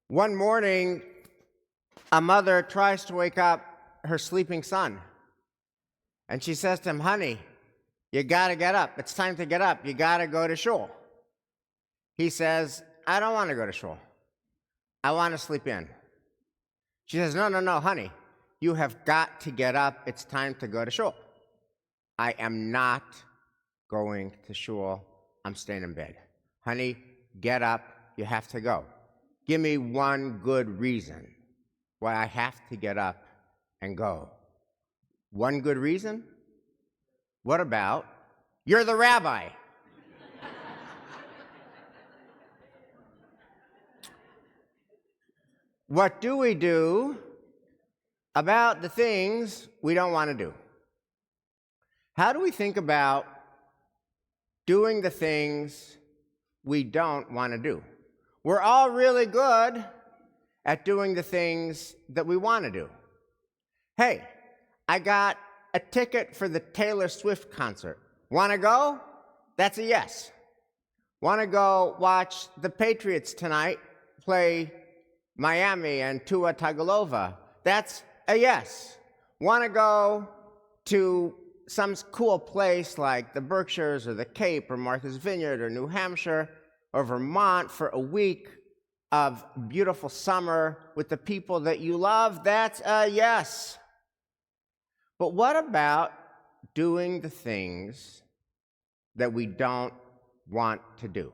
One morning, a mother tries to wake up her sleeping son. And she says to him, "Honey, you got to get up. It's time to get up. You got to go to shul." He says, "I don't want to go to shul. I want to sleep in." She says, No, honey. You have got to get up. It's time to go to shul." "I am not going to shul. I'm staying in bed." "Honey, get up. You have to go. Give me one good reason why I have to get up and go." "One good reason? What about, you're the rabbi?" What do we do about the things we don't want to do? How do we think about doing the things we don't want to do? We're all really good at doing the things that we want to do. Hey, I got a ticket for the Taylor Swift concert. Want to go? That's a yes. Want to go watch the Patriots tonight play Miami and Tua Tagovailoa? That's a yes. Want to go to some cool place like the Berkshires or the Cape or Martha's Vineyard or New Hampshire or Vermont for a week of beautiful summer with the people that you love? That's a yes. But what about doing the things that we don't want to do?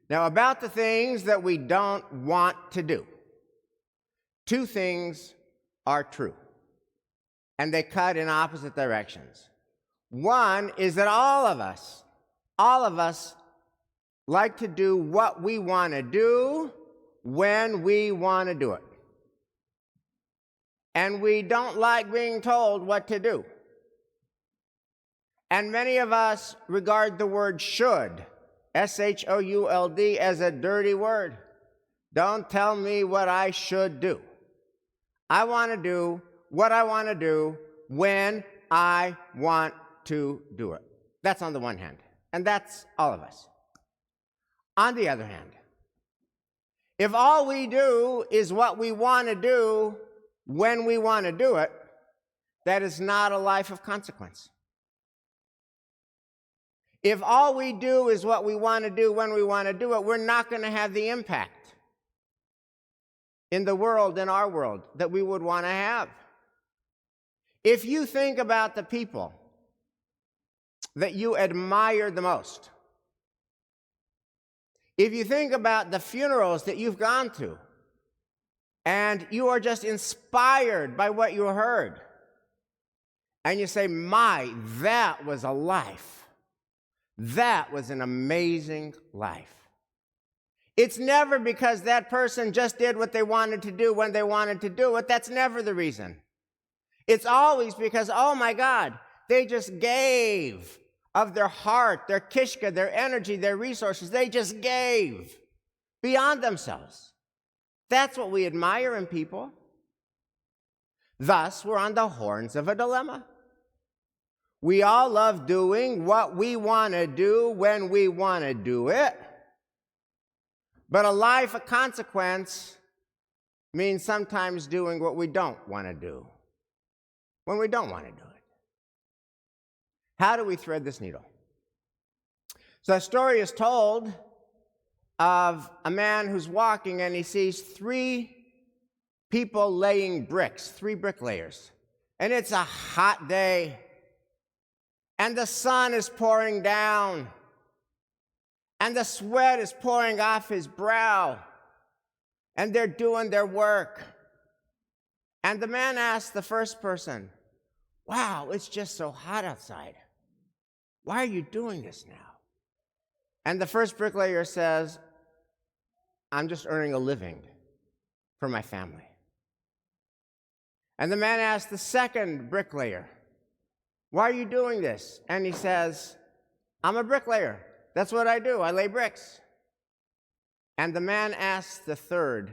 Now, about the things that we don't want to do, two things are true, and they cut in opposite directions. One is that all of us like to do what we want to do when we want to do it. And we don't like being told what to do. And many of us regard the word should, should, as a dirty word. Don't tell me what I should do. I want to do what I want to do when I want to do it. That's on the one hand, and that's all of us. On the other hand, if all we do is what we want to do when we want to do it, that is not a life of consequence. If all we do is what we want to do when we want to do it, we're not going to have the impact in the world, in our world, that we would want to have. If you think about the people that you admire the most, if you think about the funerals that you've gone to, and you are just inspired by what you heard, and you say, "My, that was a life. That was an amazing life." It's never because that person just did what they wanted to do when they wanted to do it. That's never the reason. It's always because, oh my God, they just gave of their heart, their kishka, their energy, their resources. They just gave beyond themselves. That's what we admire in people. Thus, we're on the horns of a dilemma. We all love doing what we want to do when we want to do it. But a life of consequence means sometimes doing what we don't want to do when we don't want to do it. How do we thread this needle? So a story is told of a man who's walking and he sees three people laying bricks, three bricklayers. And it's a hot day. And the sun is pouring down. And the sweat is pouring off his brow. And they're doing their work. And the man asks the first person, "Wow, it's just so hot outside. Why are you doing this now?" And the first bricklayer says, "I'm just earning a living for my family." And the man asks the second bricklayer, "Why are you doing this?" And he says, "I'm a bricklayer. That's what I do. I lay bricks." And the man asks the third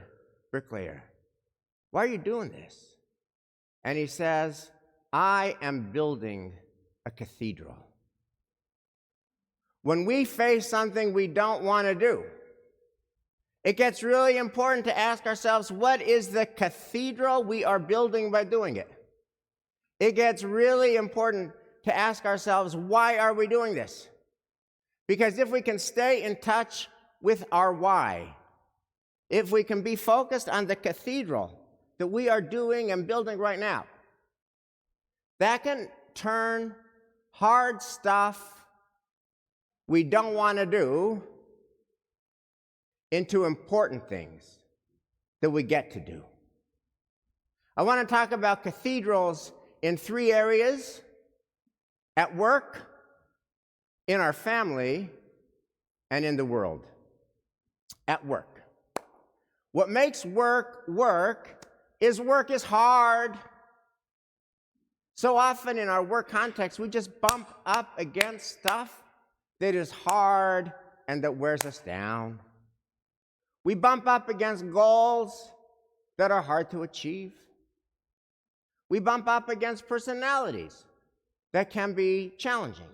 bricklayer, "Why are you doing this?" And he says, "I am building a cathedral." When we face something we don't want to do, It gets really important to ask ourselves, what is the cathedral we are building by doing it? It gets really important to ask ourselves, why are we doing this? Because if we can stay in touch with our why, if we can be focused on the cathedral that we are doing and building right now, that can turn hard stuff we don't want to do into important things that we get to do. I want to talk about cathedrals in 3 areas: at work, in our family, and in the world. At work. What makes work is work is hard. So often in our work context, we just bump up against stuff that is hard and that wears us down. We bump up against goals that are hard to achieve. We bump up against personalities that can be challenging.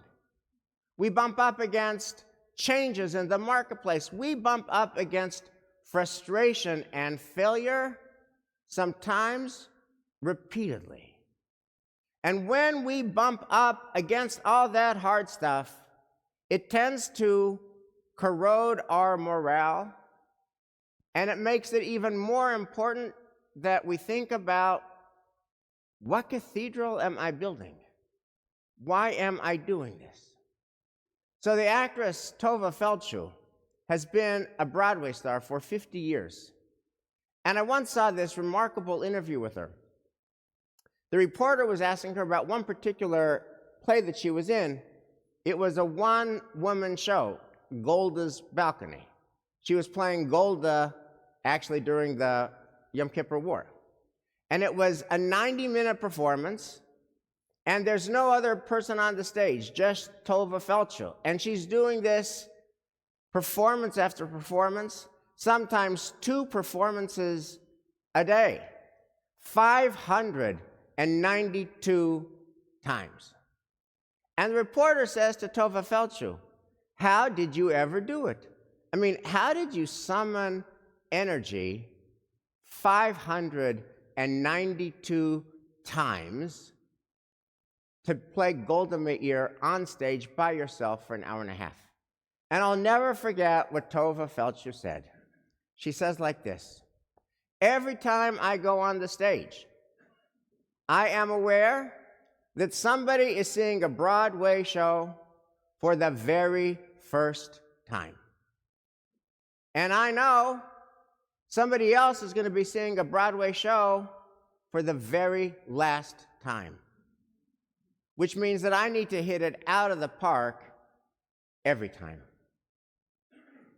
We bump up against changes in the marketplace. We bump up against frustration and failure, sometimes repeatedly. And when we bump up against all that hard stuff, it tends to corrode our morale, and it makes it even more important that we think about, what cathedral am I building? Why am I doing this? So the actress Tova Feldshuh has been a Broadway star for 50 years. And I once saw this remarkable interview with her. The reporter was asking her about one particular play that she was in. It was a one-woman show, Golda's Balcony. She was playing Golda actually during the Yom Kippur War. And it was a 90-minute performance, and there's no other person on the stage, just Tova Feldshuh. And she's doing this performance after performance, sometimes 2 performances a day, 592 times. And the reporter says to Tova Feldshuh, how did you ever do it? I mean, how did you summon energy 592 times to play Golda Meir on stage by yourself for an hour and a half? And I'll never forget what Tova Feldshuh said. She says like this: every time I go on the stage, I am aware that somebody is seeing a Broadway show for the very first time. And I know somebody else is going to be seeing a Broadway show for the very last time, which means that I need to hit it out of the park every time.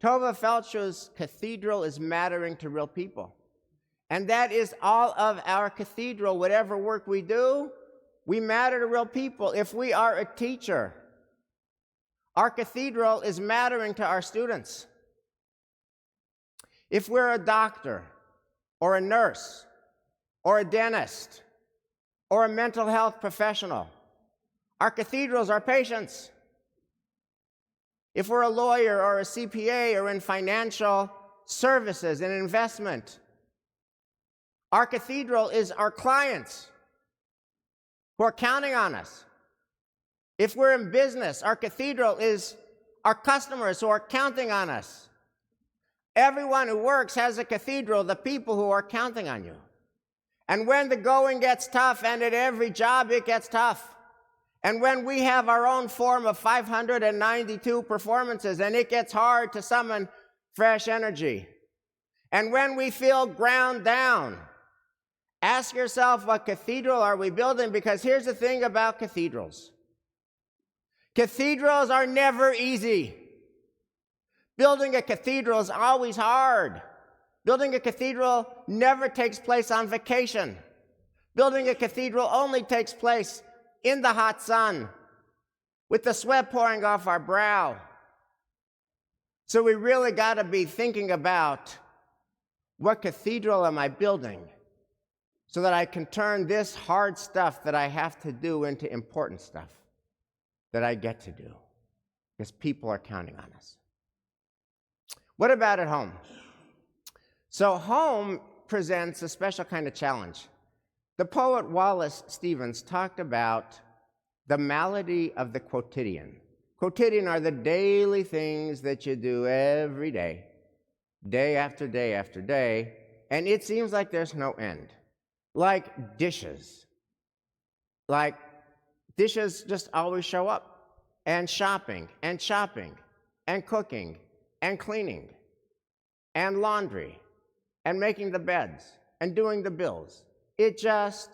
Tova Feldshuh's cathedral is mattering to real people. And that is all of our cathedral. Whatever work we do, we matter to real people. If we are a teacher, our cathedral is mattering to our students. If we're a doctor, or a nurse, or a dentist, or a mental health professional, our cathedrals are patients. If we're a lawyer or a CPA or in financial services and investment, our cathedral is our clients who are counting on us. If we're in business, our cathedral is our customers who are counting on us. Everyone who works has a cathedral, the people who are counting on you. And when the going gets tough, and at every job it gets tough, and when we have our own form of 592 performances and it gets hard to summon fresh energy, and when we feel ground down, ask yourself, what cathedral are we building? Because here's the thing about cathedrals. Cathedrals are never easy. Building a cathedral is always hard. Building a cathedral never takes place on vacation. Building a cathedral only takes place in the hot sun, with the sweat pouring off our brow. So we really got to be thinking about, what cathedral am I building so that I can turn this hard stuff that I have to do into important stuff that I get to do, because people are counting on us. What about at home? So home presents a special kind of challenge. The poet Wallace Stevens talked about the malady of the quotidian. Quotidian are the daily things that you do every day, day after day after day, and it seems like there's no end. Like dishes. Like dishes just always show up, and shopping, and cooking, and cleaning, and laundry, and making the beds, and doing the bills. It just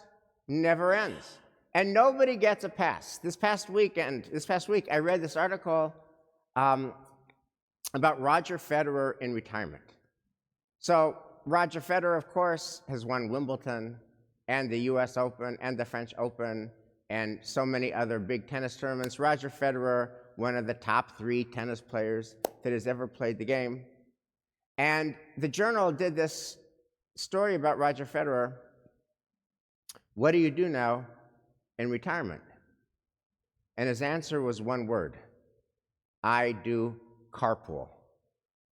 never ends. And nobody gets a pass. This past week, I read this article about Roger Federer in retirement. So Roger Federer, of course, has won Wimbledon and the US Open and the French Open and so many other big tennis tournaments. Roger Federer, one of the top 3 tennis players that has ever played the game. And the Journal did this story about Roger Federer. What do you do now in retirement? And his answer was one word: I do carpool.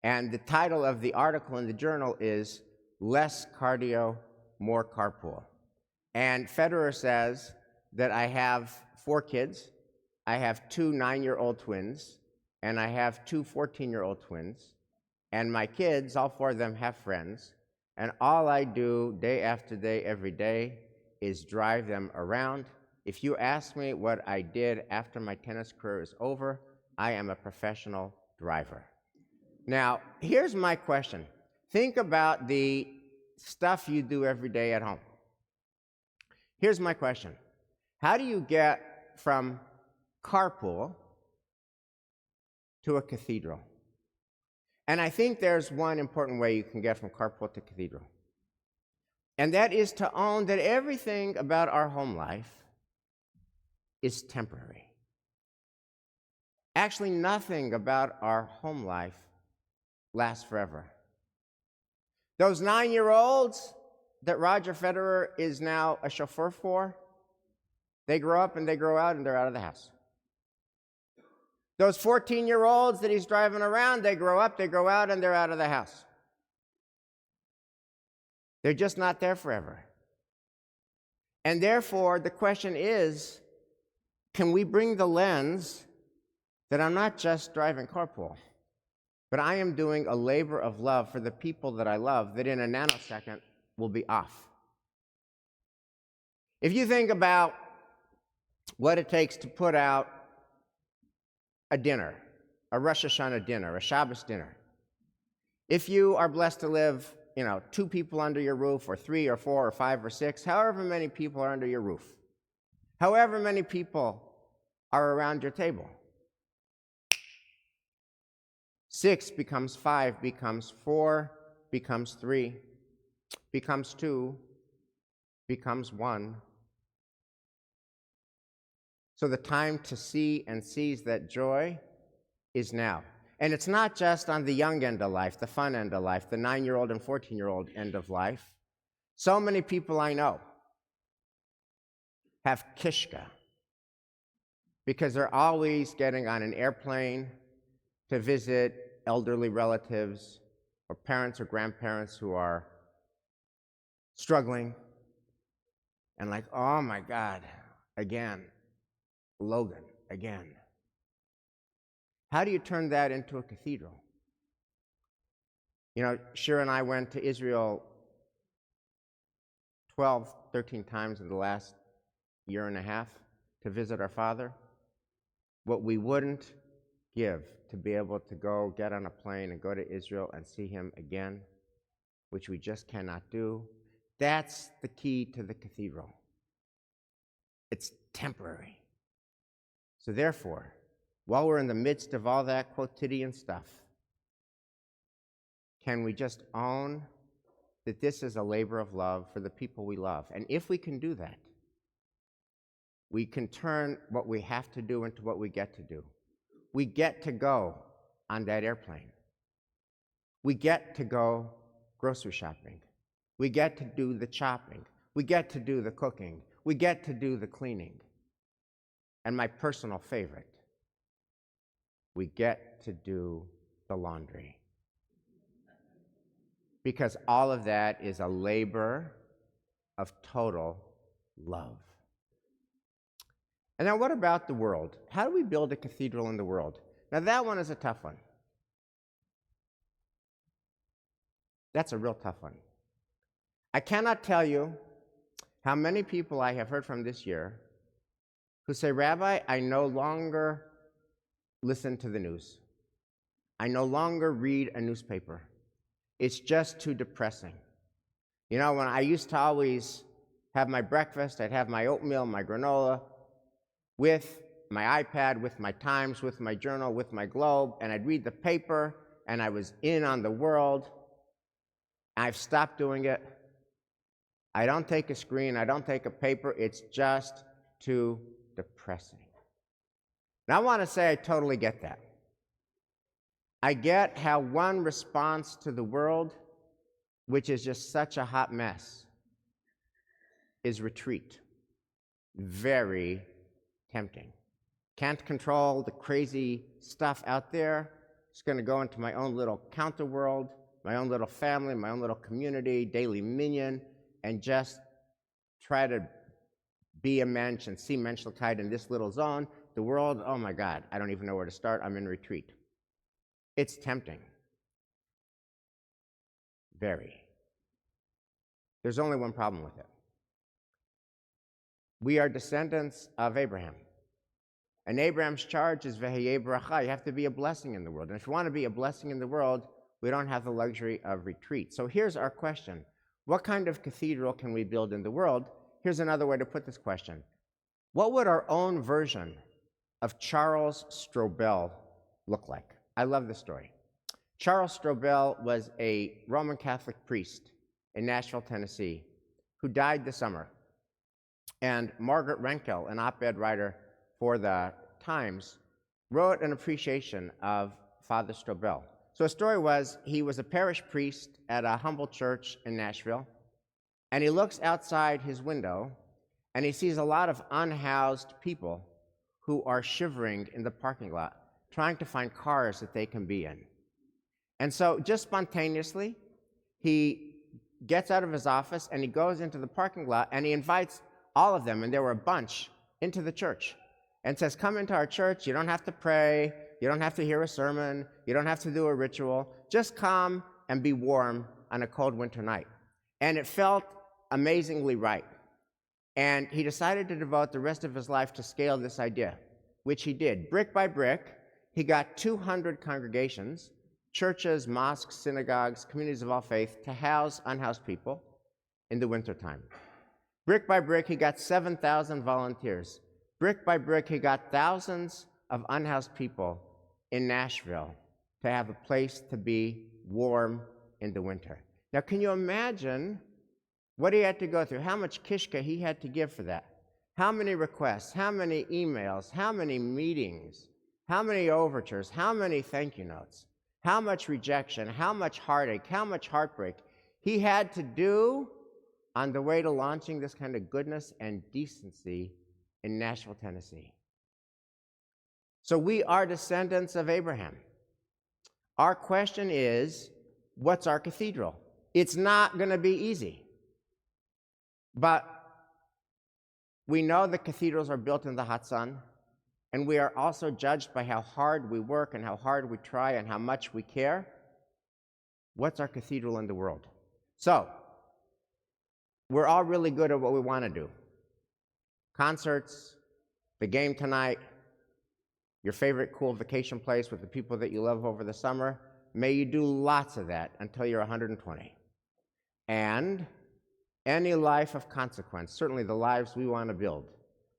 And the title of the article in the Journal is Less Cardio, More Carpool. And Federer says that I have 4 kids, I have 2 9-year-old twins, and I have 2 14-year-old twins, and my kids, all 4 of them, have friends, and all I do day after day, every day, is drive them around. If you ask me what I did after my tennis career is over, I am a professional driver. Now, here's my question. Think about the stuff you do every day at home. Here's my question. How do you get from carpool to a cathedral? And I think there's one important way you can get from carpool to cathedral. And that is to own that everything about our home life is temporary. Actually, nothing about our home life lasts forever. Those 9-year-olds that Roger Federer is now a chauffeur for, they grow up and they grow out and they're out of the house. Those 14-year-olds that he's driving around, they grow up, they grow out, and they're out of the house. They're just not there forever. And therefore, the question is, can we bring the lens that I'm not just driving carpool, but I am doing a labor of love for the people that I love that in a nanosecond will be off. If you think about what it takes to put out a dinner, a Rosh Hashanah dinner, a Shabbos dinner, if you are blessed to live, 2 people under your roof, or 3 or 4 or 5 or 6, however many people are under your roof, however many people are around your table, 6 becomes 5, becomes 4, becomes 3, becomes 2, becomes 1. So the time to see and seize that joy is now. And it's not just on the young end of life, the fun end of life, the 9-year-old and 14-year-old end of life. So many people I know have kishka because they're always getting on an airplane to visit elderly relatives or parents or grandparents who are struggling, and like, oh my God, again, Logan, again. How do you turn that into a cathedral? Shira and I went to Israel 12, 13 times in the last year and a half to visit our father. What we wouldn't give to be able to go get on a plane and go to Israel and see him again, which we just cannot do, that's the key to the cathedral. It's temporary. So therefore, while we're in the midst of all that quotidian stuff, can we just own that this is a labor of love for the people we love? And if we can do that, we can turn what we have to do into what we get to do. We get to go on that airplane. We get to go grocery shopping. We get to do the chopping. We get to do the cooking. We get to do the cleaning. And my personal favorite, we get to do the laundry. because all of that is a labor of total love. And now what about the world? How do we build a cathedral in the world? Now that one is a tough one. That's a real tough one. I cannot tell you how many people I have heard from this year who say, Rabbi, I no longer listen to the news. I no longer read a newspaper. It's just too depressing. You know, when I used to always have my breakfast, I'd have my oatmeal, my granola, with my iPad, with my Times, with my journal, with my Globe, and I'd read the paper, and I was in on the world. I've stopped doing it. I don't take a screen, I don't take a paper, it's just too depressing. Now I want to say I totally get that. I get how one response to the world, which is just such a hot mess, is retreat. Very tempting. Can't control the crazy stuff out there. Just going to go into my own little counter world, my own little family, my own little community, daily minion, and just try to be a mensch and see Menschlichkeit in this little zone. The world, oh my God, I don't even know where to start. I'm in retreat. It's tempting. Very. There's only one problem with it. We are descendants of Abraham. And Abraham's charge is v'heyeh bracha. You have to be a blessing in the world. And if you want to be a blessing in the world, we don't have the luxury of retreat. So here's our question. What kind of cathedral can we build in the world? Here's another way to put this question. What would our own version of Charles Strobel look like? I love this story. Charles Strobel was a Roman Catholic priest in Nashville, Tennessee, who died this summer. And Margaret Renkel, an op-ed writer for the Times, wrote an appreciation of Father Strobel. So the story was, he was a parish priest at a humble church in Nashville, and he looks outside his window, and he sees a lot of unhoused people who are shivering in the parking lot, trying to find cars that they can be in. And so just spontaneously, he gets out of his office, and he goes into the parking lot, and he invites all of them, and there were a bunch, into the church, and says, come into our church. You don't have to pray. You don't have to hear a sermon. You don't have to do a ritual. Just come and be warm on a cold winter night. And it felt amazingly right. And he decided to devote the rest of his life to scale this idea, which he did. Brick by brick, he got 200 congregations, churches, mosques, synagogues, communities of all faith, to house unhoused people in the wintertime. Brick by brick, he got 7,000 volunteers. Brick by brick, he got thousands of unhoused people in Nashville to have a place to be warm in the winter. Now, can you imagine what he had to go through, how much kishka he had to give for that? How many requests, how many emails, how many meetings, how many overtures, how many thank you notes, how much rejection, how much heartache, how much heartbreak he had to do on the way to launching this kind of goodness and decency in Nashville, Tennessee. So we are descendants of Abraham. Our question is, what's our cathedral? It's not going to be easy. But we know that cathedrals are built in the hot sun, and we are also judged by how hard we work and how hard we try and how much we care. What's our cathedral in the world? So, we're all really good at what we want to do. Concerts, the game tonight, your favorite cool vacation place with the people that you love over the summer. May you do lots of that until you're 120. And any life of consequence, certainly the lives we want to build,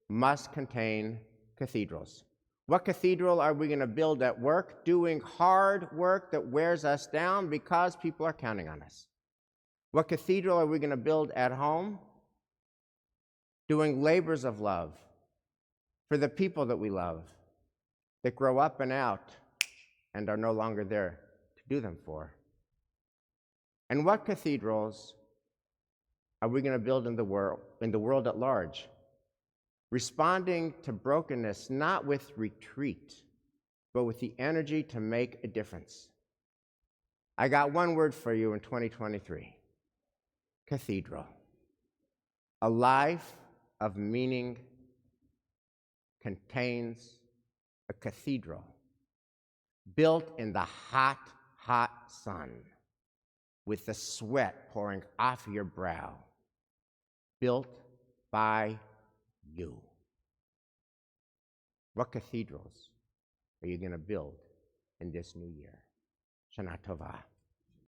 must contain cathedrals. What cathedral are we going to build at work? Doing hard work that wears us down because people are counting on us. What cathedral are we going to build at home? Doing labors of love for the people that we love, that grow up and out and are no longer there to do them for. And what cathedrals are we going to build in the world at large? Responding to brokenness, not with retreat, but with the energy to make a difference. I got one word for you in 2023. Cathedral. A life of meaning contains a cathedral built in the hot, hot sun with the sweat pouring off your brow, built by you. What cathedrals are you going to build in this new year? Shana Tova.